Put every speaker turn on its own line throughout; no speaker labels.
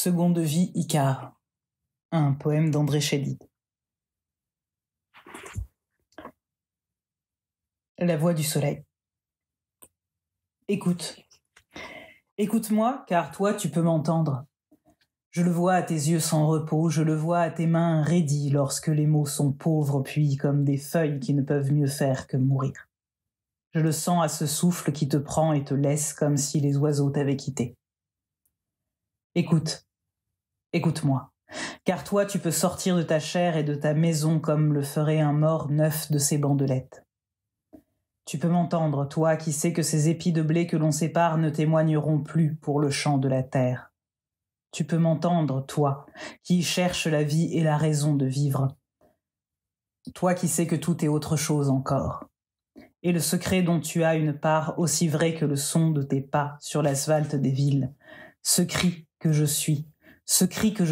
Seconde vie Icare, un poème d'André Chédid. La voix du soleil. Écoute. Écoute-moi, car toi tu peux m'entendre. Je le vois à tes yeux sans repos, je le vois à tes mains raidies lorsque les mots sont pauvres, puis comme des feuilles qui ne peuvent mieux faire que mourir. Je le sens à ce souffle qui te prend et te laisse comme si les oiseaux t'avaient quitté. Écoute, écoute-moi, car toi tu peux sortir de ta chair et de ta maison comme le ferait un mort neuf de ses bandelettes. Tu peux m'entendre, toi qui sais que ces épis de blé que l'on sépare ne témoigneront plus pour le champ de la terre. Tu peux m'entendre, toi, qui cherches la vie et la raison de vivre. Toi qui sais que tout est autre chose encore. Et le secret dont tu as une part aussi vrai que le son de tes pas sur l'asphalte des villes. Ce cri que je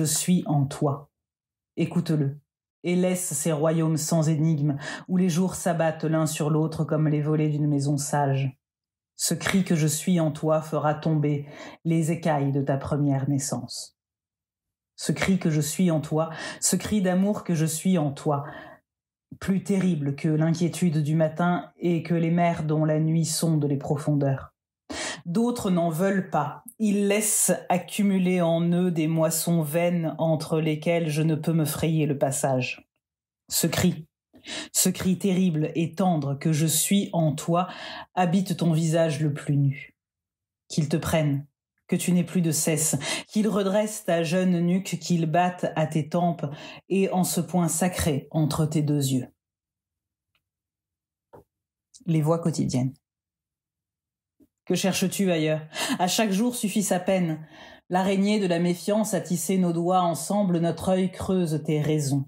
suis en toi. Écoute-le. Et laisse ces royaumes sans énigmes, où les jours s'abattent l'un sur l'autre comme les volets d'une maison sage. Ce cri que je suis en toi fera tomber les écailles de ta première naissance. Ce cri que je suis en toi, ce cri d'amour que je suis en toi, plus terrible que l'inquiétude du matin et que les mers dont la nuit sonde les profondeurs. D'autres n'en veulent pas. Ils laissent accumuler en eux des moissons vaines entre lesquelles je ne peux me frayer le passage. Ce cri terrible et tendre que je suis en toi, habite ton visage le plus nu. Qu'il te prenne, que tu n'aies plus de cesse, qu'il redresse ta jeune nuque, qu'il batte à tes tempes et en ce point sacré entre tes deux yeux. Les voix quotidiennes. Que cherches-tu ailleurs? À chaque jour suffit sa peine. L'araignée de la méfiance a tissé nos doigts ensemble, notre œil creuse tes raisons.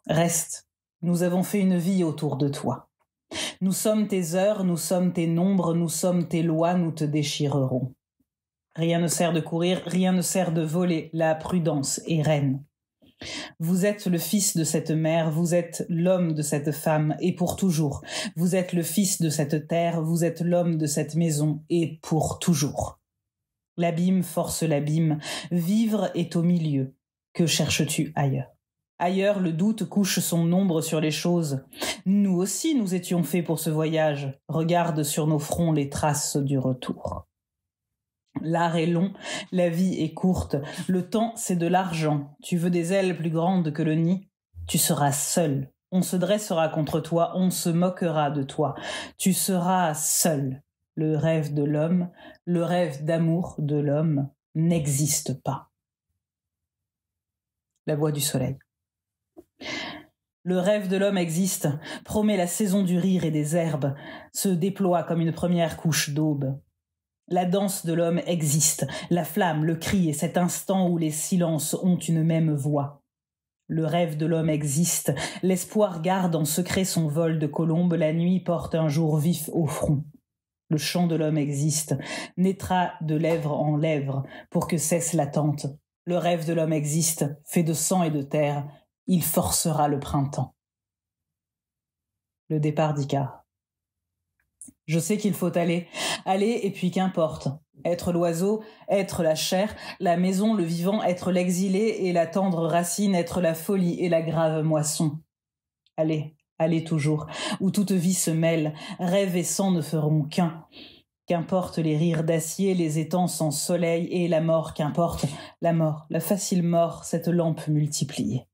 Reste, nous avons fait une vie autour de toi. Nous sommes tes heures, nous sommes tes nombres, nous sommes tes lois, nous te déchirerons. Rien ne sert de courir, rien ne sert de voler, la prudence est reine. Vous êtes le fils de cette mère, vous êtes l'homme de cette femme, et pour toujours. Vous êtes le fils de cette terre, vous êtes l'homme de cette maison, et pour toujours. L'abîme force l'abîme, vivre est au milieu. Que cherches-tu ailleurs? Ailleurs, le doute couche son ombre sur les choses. Nous aussi, nous étions faits pour ce voyage. Regarde sur nos fronts les traces du retour. L'art est long, la vie est courte, le temps c'est de l'argent. Tu veux des ailes plus grandes que le nid? Tu seras seul. On se dressera contre toi, on se moquera de toi. Tu seras seul. Le rêve de l'homme, le rêve d'amour de l'homme n'existe pas. La voix du soleil. Le rêve de l'homme existe, promet la saison du rire et des herbes, se déploie comme une première couche d'aube. La danse de l'homme existe, la flamme, le cri et cet instant où les silences ont une même voix. Le rêve de l'homme existe, l'espoir garde en secret son vol de colombe, la nuit porte un jour vif au front. Le chant de l'homme existe, naîtra de lèvre en lèvre pour que cesse l'attente. Le rêve de l'homme existe, fait de sang et de terre, il forcera le printemps. Le départ d'Icare. Je sais qu'il faut aller et puis qu'importe. Être l'oiseau, être la chair, la maison, le vivant, être l'exilé et la tendre racine, être la folie et la grave moisson. Allez toujours, où toute vie se mêle, rêve et sang ne feront qu'un. Qu'importe les rires d'acier, les étangs sans soleil et la mort, qu'importe la mort, la facile mort, cette lampe multipliée.